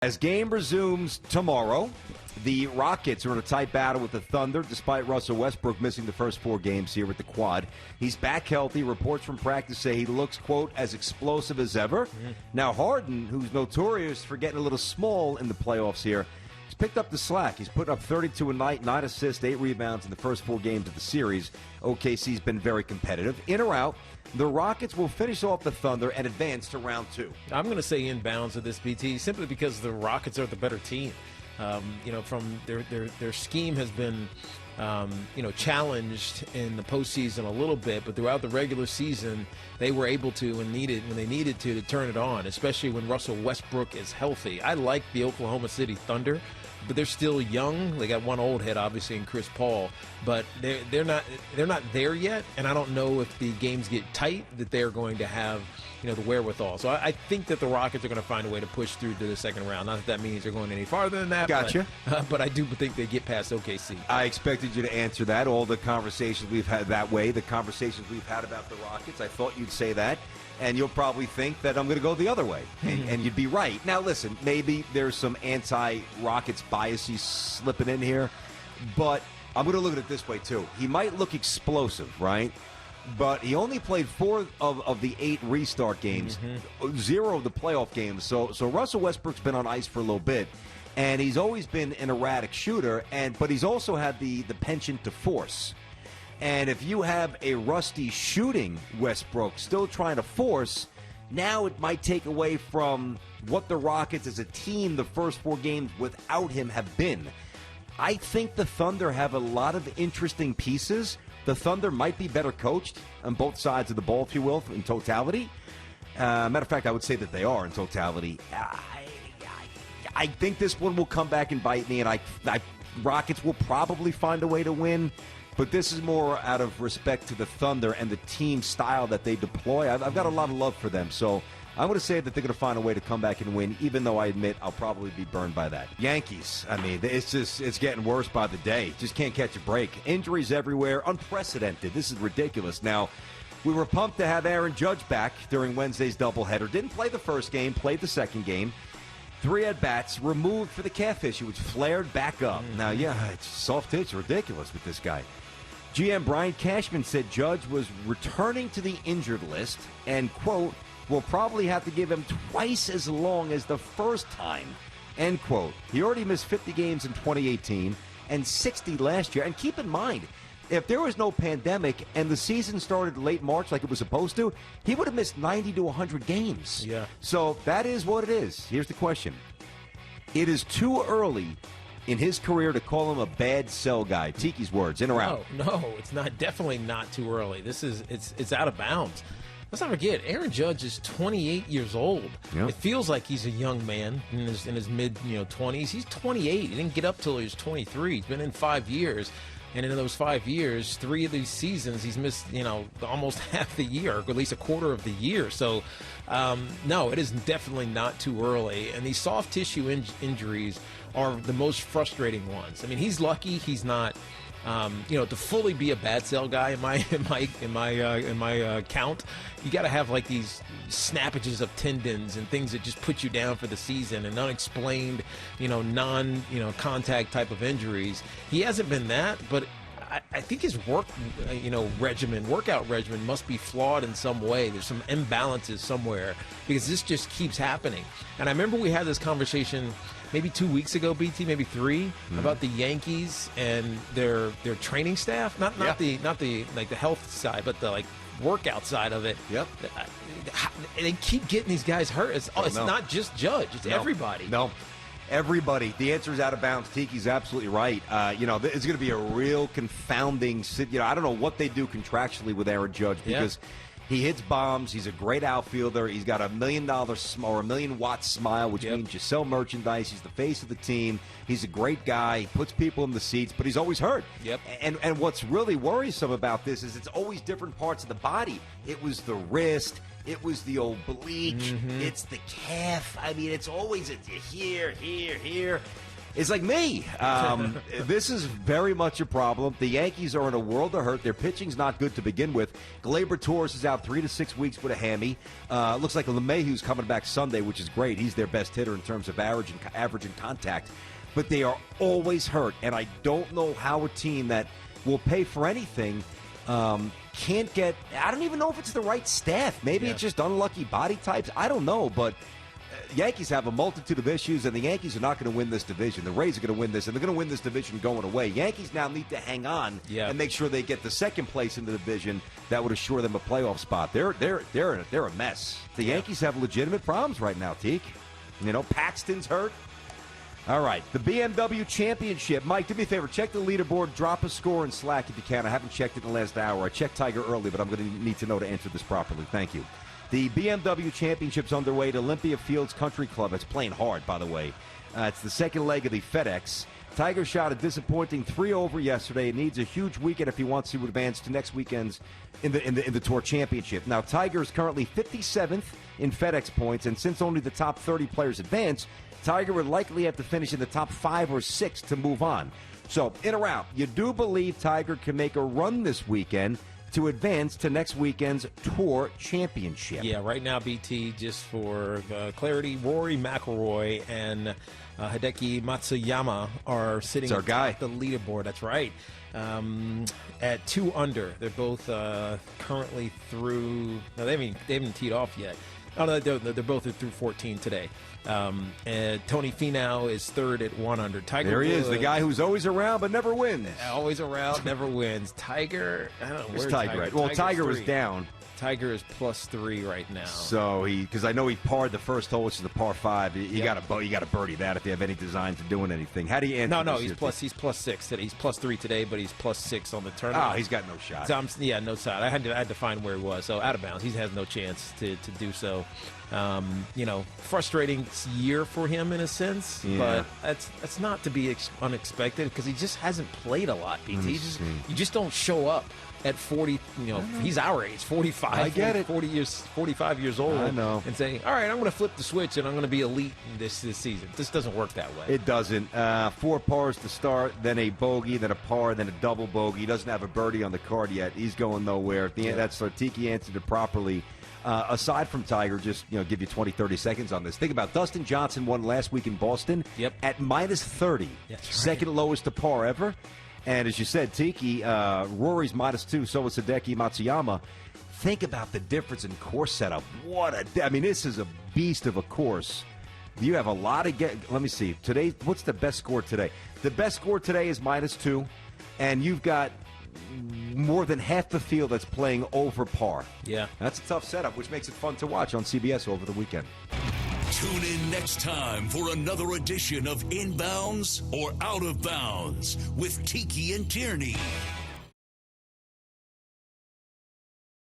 As game resumes tomorrow, the Rockets are in a tight battle with the Thunder, despite Russell Westbrook missing the first 4 games here with the quad. He's back healthy. Reports from practice say he looks, quote, as explosive as ever. Now, Harden, who's notorious for getting a little small in the playoffs here, he's picked up the slack. He's put up 32 a night, 9 assists, 8 rebounds in the first 4 games of the series. OKC's been very competitive. In or out, the Rockets will finish off the Thunder and advance to round 2. I'm going to say inbounds of this, BT, simply because the Rockets are the better team. From their scheme has been, challenged in the postseason a little bit, but throughout the regular season, they were able to, when they needed to turn it on, especially when Russell Westbrook is healthy. I like the Oklahoma City Thunder, but they're still young. They got one old head, obviously, in Chris Paul, but they're not there yet. And I don't know if the games get tight that they're going to have, the wherewithal. So I think that the Rockets are going to find a way to push through to the second round. Not that means they're going any farther than that. Gotcha. But I do think they get past OKC. I expected you to answer that. All the conversations we've had that way, the conversations we've had about the Rockets, I thought you'd say that. And you'll probably think that I'm going to go the other way. And you'd be right. Now, listen, maybe there's some anti-Rockets biases slipping in here. But I'm going to look at it this way, too. He might look explosive, right? But he only played 4 of the 8 restart games, 0 of the playoff games. So Russell Westbrook's been on ice for a little bit. And he's always been an erratic shooter. But he's also had the penchant to force. And if you have a rusty shooting Westbrook still trying to force, now it might take away from what the Rockets as a team the first 4 games without him have been. I think the Thunder have a lot of interesting pieces. The Thunder might be better coached on both sides of the ball, if you will, in totality. Matter of fact, I would say that they are in totality. I think this one will come back and bite me, and Rockets will probably find a way to win. But this is more out of respect to the Thunder and the team style that they deploy. I've got a lot of love for them. So I'm going to say that they're going to find a way to come back and win, even though I admit I'll probably be burned by that. Yankees, it's getting worse by the day. Just can't catch a break. Injuries everywhere. Unprecedented. This is ridiculous. Now, we were pumped to have Aaron Judge back during Wednesday's doubleheader. Didn't play the first game, played the second game. 3 at-bats, removed for the calf issue, which flared back up. Now, it's soft itch, ridiculous with this guy. GM Brian Cashman said Judge was returning to the injured list and, quote, will probably have to give him twice as long as the first time, end quote. He already missed 50 games in 2018 and 60 last year. And keep in mind, if there was no pandemic and the season started late March like it was supposed to, he would have missed 90 to 100 games. Yeah. So that is what it is. Here's the question. It is too early in his career to call him a bad sell guy. Tiki's words, in or out? No, it's not. Definitely not too early. It's out of bounds. Let's not forget, Aaron Judge is 28 years old. Yep. It feels like he's a young man in his mid 20s. He's 28. He didn't get up till he was 23. He's been in 5 years. And in those 5 years, 3 of these seasons, he's missed, almost half the year, or at least a quarter of the year. So, no, it is definitely not too early. And these soft tissue injuries are the most frustrating ones. I mean, he's lucky he's not, to fully be a bad sell guy in my count. You got to have like these snappages of tendons and things that just put you down for the season and unexplained, contact type of injuries. He hasn't been that, but I think his workout regimen must be flawed in some way. There's some imbalances somewhere because this just keeps happening. And I remember we had this conversation maybe 2 weeks ago, BT, maybe 3, about the Yankees and their training staff. Not the like the health side, but the workout side of it. Yep. They keep getting these guys hurt. It's not just Judge. It's everybody. No. Everybody. The answer is out of bounds. Tiki's absolutely right. It's going to be a real confounding. I don't know what they do contractually with Aaron Judge because he hits bombs. He's a great outfielder. He's got $1 million or $1 million watt smile, which means you sell merchandise. He's the face of the team. He's a great guy. He puts people in the seats, but he's always hurt. Yep. And what's really worrisome about this is it's always different parts of the body. It was the wrist. It was the oblique. It's the calf. I mean, it's always here. It's like me. This is very much a problem. The Yankees are in a world of hurt. Their pitching's not good to begin with. Gleyber Torres is out 3 to 6 weeks with a hammy. Looks like LeMahieu's coming back Sunday, which is great. He's their best hitter in terms of average and contact. But they are always hurt, and I don't know how a team that will pay for anything can't get – I don't even know if it's the right staff. Maybe it's just unlucky body types. I don't know, but – Yankees have a multitude of issues, and the Yankees are not going to win this division. The Rays are going to win this, and they're going to win this division going away. Yankees now need to hang on and make sure they get the second place in the division. That would assure them a playoff spot. They're a mess. The Yankees have legitimate problems right now, Teak. You know, Paxton's hurt. All right, the BMW Championship. Mike, do me a favor. Check the leaderboard. Drop a score in Slack if you can. I haven't checked it in the last hour. I checked Tiger early, but I'm going to need to know to answer this properly. Thank you. The BMW Championship's underway at Olympia Fields Country Club. It's playing hard, by the way. It's the second leg of the FedEx. Tiger shot a disappointing 3-over yesterday. It needs a huge weekend if he wants to advance to next weekend's in the Tour Championship. Now, Tiger is currently 57th in FedEx points, and since only the top 30 players advance, Tiger would likely have to finish in the top 5 or 6 to move on. So, in or out, you do believe Tiger can make a run this weekend to advance to next weekend's Tour Championship. Yeah, right now, BT, just for clarity, Rory McIlroy and Hideki Matsuyama are sitting our guy. at the leaderboard. That's right. At 2 under. They're both currently through. No, they haven't teed off yet. Oh, no, they're both through 14 today. And Tony Finau is third at 1 under. Tiger there he is, the guy who's always around but never wins. Always around, never wins. Tiger, I don't know where's Tiger at. Well, Tiger was down. Tiger is +3 right now. So because I know he parred the first hole, which is the par 5. You got to birdie that if you have any designs of doing anything. How do you answer? No, he's +6 today. He's +3 today, but he's +6 on the tournament. Oh, he's got no shot. So no shot. I had to find where he was. So out of bounds, he has no chance to do so. Frustrating year for him in a sense, but that's not to be unexpected because he just hasn't played a lot. BT, you just don't show up at 40. He's our age, 45. I get it. 45 years old. I know. And say, all right, I'm going to flip the switch and I'm going to be elite this season. This doesn't work that way. It doesn't. 4 pars to start, then a bogey, then a par, then a double bogey. He doesn't have a birdie on the card yet. He's going nowhere. At the end, that's Tiki answered it properly. Aside from Tiger, just give you 20, 30 seconds on this. Think about Dustin Johnson won last week in Boston at -30. That's right. Second lowest to par ever. And as you said, Tiki, Rory's -2, so is Hideki Matsuyama. Think about the difference in course setup. This is a beast of a course. You have a lot of let me see. Today, what's the best score today? The best score today is -2, and you've got more than half the field that's playing over par. Yeah. That's a tough setup, which makes it fun to watch on CBS over the weekend. Tune in next time for another edition of Inbounds or Out of Bounds with Tiki and Tierney.